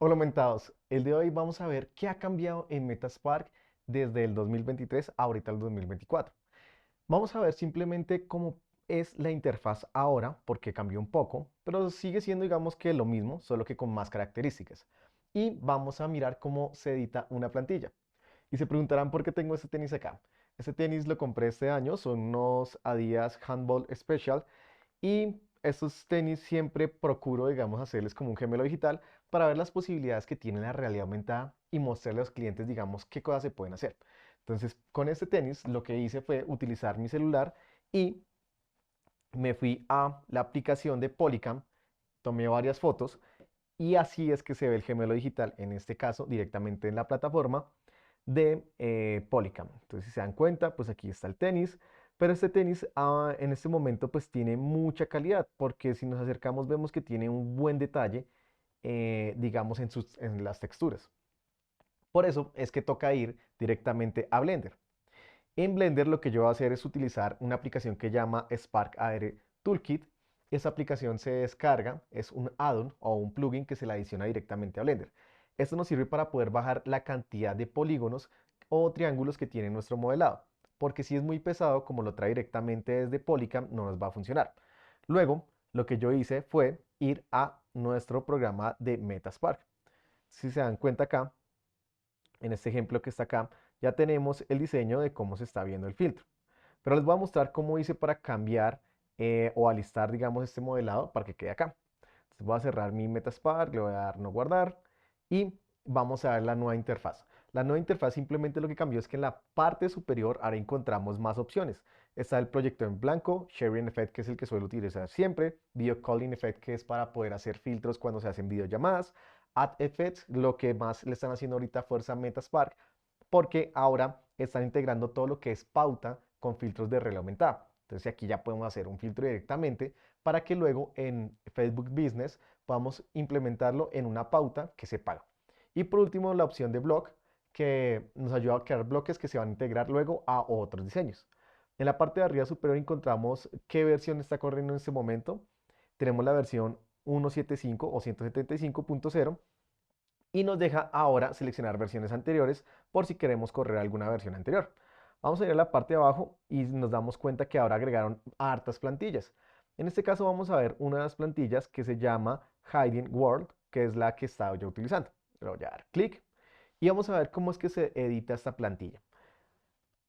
Hola mentados, el de hoy vamos a ver qué ha cambiado en Metaspark desde el 2023 a ahorita el 2024. Vamos a ver simplemente cómo es la interfaz ahora, porque cambió un poco, pero sigue siendo digamos que lo mismo, solo que con más características. Y vamos a mirar cómo se edita una plantilla. Y se preguntarán por qué tengo este tenis acá. Este tenis lo compré este año, son unos Adidas Handball Special y estos tenis siempre procuro, digamos, hacerles como un gemelo digital para ver las posibilidades que tiene la realidad aumentada y mostrarle a los clientes, digamos, qué cosas se pueden hacer. Entonces, con este tenis lo que hice fue utilizar mi celular y me fui a la aplicación de Polycam, tomé varias fotos y así es que se ve el gemelo digital, en este caso directamente en la plataforma de Polycam. Entonces, si se dan cuenta, pues aquí está el tenis, pero este tenis en este momento pues tiene mucha calidad, porque si nos acercamos vemos que tiene un buen detalle, digamos, en las texturas. Por eso es que toca ir directamente a Blender. En Blender lo que yo voy a hacer es utilizar una aplicación que llama Spark AR Toolkit. Esa aplicación se descarga, es un add-on o un plugin que se le adiciona directamente a Blender. Esto nos sirve para poder bajar la cantidad de polígonos o triángulos que tiene nuestro modelado, porque si es muy pesado, como lo trae directamente desde Polycam, no nos va a funcionar. Luego, lo que yo hice fue ir a nuestro programa de Metaspark. Si se dan cuenta acá, en este ejemplo que está acá, ya tenemos el diseño de cómo se está viendo el filtro. Pero les voy a mostrar cómo hice para cambiar o alistar, digamos, este modelado para que quede acá. Entonces voy a cerrar mi Metaspark, le voy a dar no guardar y vamos a ver la nueva interfaz. La nueva interfaz simplemente lo que cambió es que en la parte superior ahora encontramos más opciones. Está el proyecto en blanco, Sharing Effect, que es el que suelo utilizar siempre, Video Calling Effect, que es para poder hacer filtros cuando se hacen videollamadas, Add Effects, lo que más le están haciendo ahorita fuerza a Metaspark, porque ahora están integrando todo lo que es pauta con filtros de realidad aumentada. Entonces aquí ya podemos hacer un filtro directamente para que luego en Facebook Business podamos implementarlo en una pauta que se paga. Y por último, la opción de blog, que nos ayuda a crear bloques que se van a integrar luego a otros diseños. En la parte de arriba superior encontramos qué versión está corriendo en este momento. Tenemos la versión 1.7.5 o 175.0 y nos deja ahora seleccionar versiones anteriores por si queremos correr alguna versión anterior. Vamos a ir a la parte de abajo y nos damos cuenta que ahora agregaron hartas plantillas. En este caso vamos a ver una de las plantillas que se llama Hiding World, que es la que estaba yo utilizando. Le voy a dar clic y vamos a ver cómo es que se edita esta plantilla.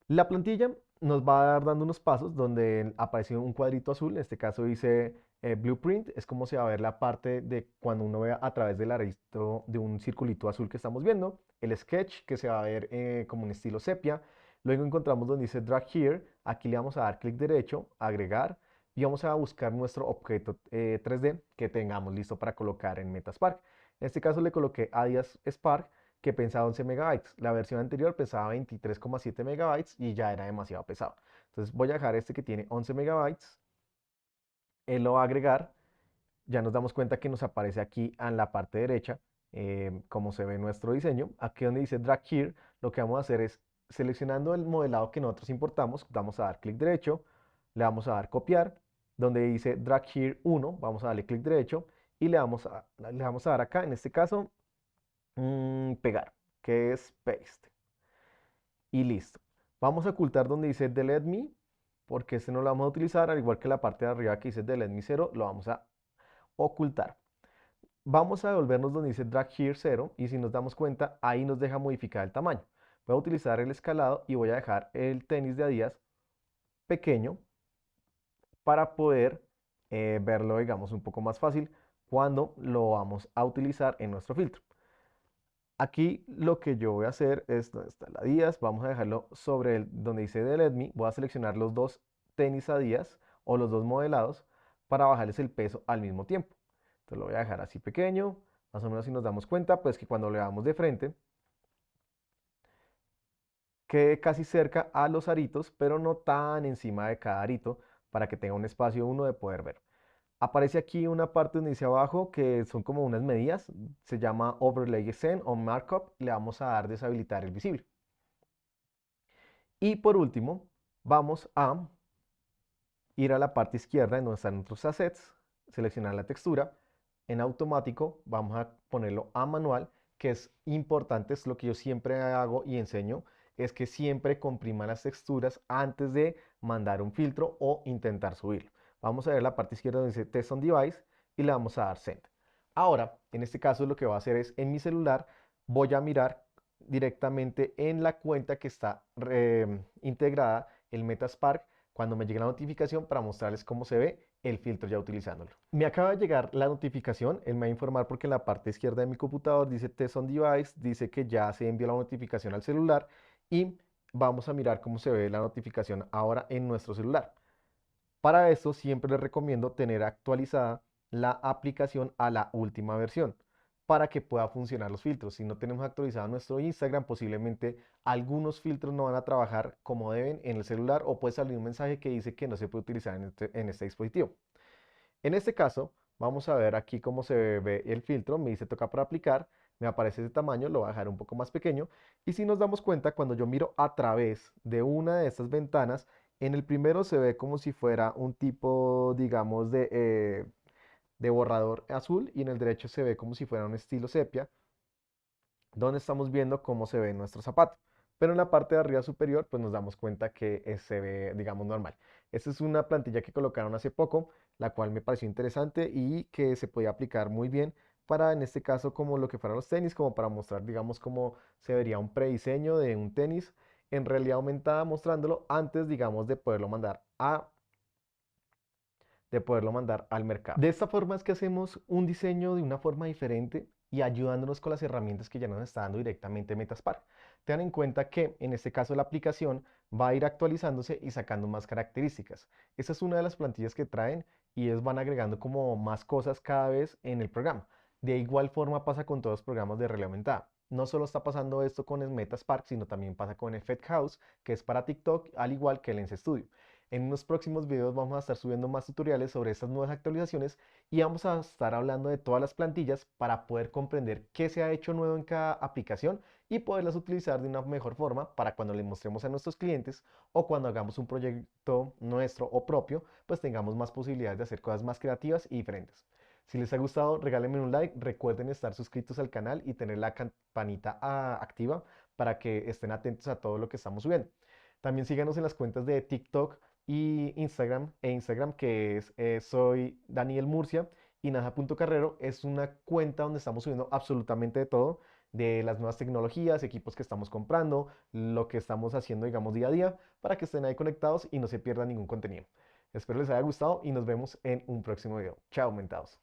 La plantilla nos va a dar dando unos pasos donde aparece un cuadrito azul, en este caso dice Blueprint, es como se va a ver la parte de cuando uno ve a través del arito de un circulito azul que estamos viendo, el sketch que se va a ver como un estilo sepia, luego encontramos donde dice Drag Here, aquí le vamos a dar clic derecho, agregar, y vamos a buscar nuestro objeto 3D que tengamos listo para colocar en Metaspark. En este caso le coloqué Adidas Spark, que pesaba 11 megabytes. La versión anterior pesaba 23,7 megabytes y ya era demasiado pesado. Entonces voy a dejar este que tiene 11 megabytes. Él lo va a agregar. Ya nos damos cuenta que nos aparece aquí en la parte derecha cómo se ve nuestro diseño. Aquí donde dice Drag Here, lo que vamos a hacer es seleccionando el modelado que nosotros importamos, vamos a dar clic derecho, le vamos a dar copiar. Donde dice Drag Here 1, vamos a darle clic derecho y le vamos a dar acá, en este caso, pegar, que es paste. Y listo. Vamos a ocultar donde dice delete me, porque este no lo vamos a utilizar, al igual que la parte de arriba que dice delete me 0, lo vamos a ocultar. Vamos a devolvernos donde dice drag here 0 y si nos damos cuenta, ahí nos deja modificar el tamaño. Voy a utilizar el escalado y voy a dejar el tenis de Adidas pequeño para poder verlo, digamos, un poco más fácil cuando lo vamos a utilizar en nuestro filtro. Aquí lo que yo voy a hacer es, donde está la Adidas, vamos a dejarlo sobre donde dice Delete Me, voy a seleccionar los dos tenis Adidas o los dos modelados para bajarles el peso al mismo tiempo. Entonces lo voy a dejar así pequeño, más o menos si nos damos cuenta, pues que cuando le damos de frente, quede casi cerca a los aritos, pero no tan encima de cada arito para que tenga un espacio uno de poder ver. Aparece aquí una parte donde dice abajo que son como unas medidas, se llama Overlay Scene o Markup, le vamos a dar deshabilitar el visible. Y por último, vamos a ir a la parte izquierda en donde están nuestros assets, seleccionar la textura, en automático, vamos a ponerlo a manual, que es importante, es lo que yo siempre hago y enseño, es que siempre comprima las texturas antes de mandar un filtro o intentar subirlo. Vamos a ver la parte izquierda donde dice Test on Device y le vamos a dar Send. Ahora, en este caso lo que voy a hacer es en mi celular voy a mirar directamente en la cuenta que está integrada el Metaspark cuando me llegue la notificación para mostrarles cómo se ve el filtro ya utilizándolo. Me acaba de llegar la notificación, él me va a informar porque en la parte izquierda de mi computador dice Test on Device, dice que ya se envió la notificación al celular y vamos a mirar cómo se ve la notificación ahora en nuestro celular. Para esto siempre les recomiendo tener actualizada la aplicación a la última versión para que pueda funcionar los filtros. Si no tenemos actualizado nuestro Instagram, posiblemente algunos filtros no van a trabajar como deben en el celular o puede salir un mensaje que dice que no se puede utilizar en este dispositivo. En este caso, vamos a ver aquí cómo se ve el filtro. Me dice toca para aplicar, me aparece ese tamaño, lo voy a dejar un poco más pequeño. Y si nos damos cuenta, cuando yo miro a través de una de estas ventanas, en el primero se ve como si fuera un tipo, digamos, de borrador azul y en el derecho se ve como si fuera un estilo sepia, donde estamos viendo cómo se ve nuestro zapato. Pero en la parte de arriba superior, pues nos damos cuenta que se ve, digamos, normal. Esta es una plantilla que colocaron hace poco, la cual me pareció interesante y que se podía aplicar muy bien para, en este caso, como lo que fueran los tenis, como para mostrar, digamos, cómo se vería un prediseño de un tenis en realidad aumentada, mostrándolo antes, digamos, de poderlo mandar al mercado. De esta forma es que hacemos un diseño de una forma diferente y ayudándonos con las herramientas que ya nos está dando directamente Metaspark. Tengan en cuenta que en este caso la aplicación va a ir actualizándose y sacando más características. Esa es una de las plantillas que traen y ellos van agregando como más cosas cada vez en el programa. De igual forma pasa con todos los programas de realidad aumentada. No solo está pasando esto con el Metaspark, sino también pasa con Effect House, que es para TikTok, al igual que el Lens Studio. En unos próximos videos vamos a estar subiendo más tutoriales sobre estas nuevas actualizaciones y vamos a estar hablando de todas las plantillas para poder comprender qué se ha hecho nuevo en cada aplicación y poderlas utilizar de una mejor forma para cuando le mostremos a nuestros clientes o cuando hagamos un proyecto nuestro o propio, pues tengamos más posibilidades de hacer cosas más creativas y diferentes. Si les ha gustado, regálenme un like, recuerden estar suscritos al canal y tener la campanita activa para que estén atentos a todo lo que estamos subiendo. También síganos en las cuentas de TikTok y Instagram que es soy Daniel Murcia y Naja.carrero es una cuenta donde estamos subiendo absolutamente de todo, de las nuevas tecnologías, equipos que estamos comprando, lo que estamos haciendo, digamos, día a día, para que estén ahí conectados y no se pierdan ningún contenido. Espero les haya gustado y nos vemos en un próximo video. Chao, mentados.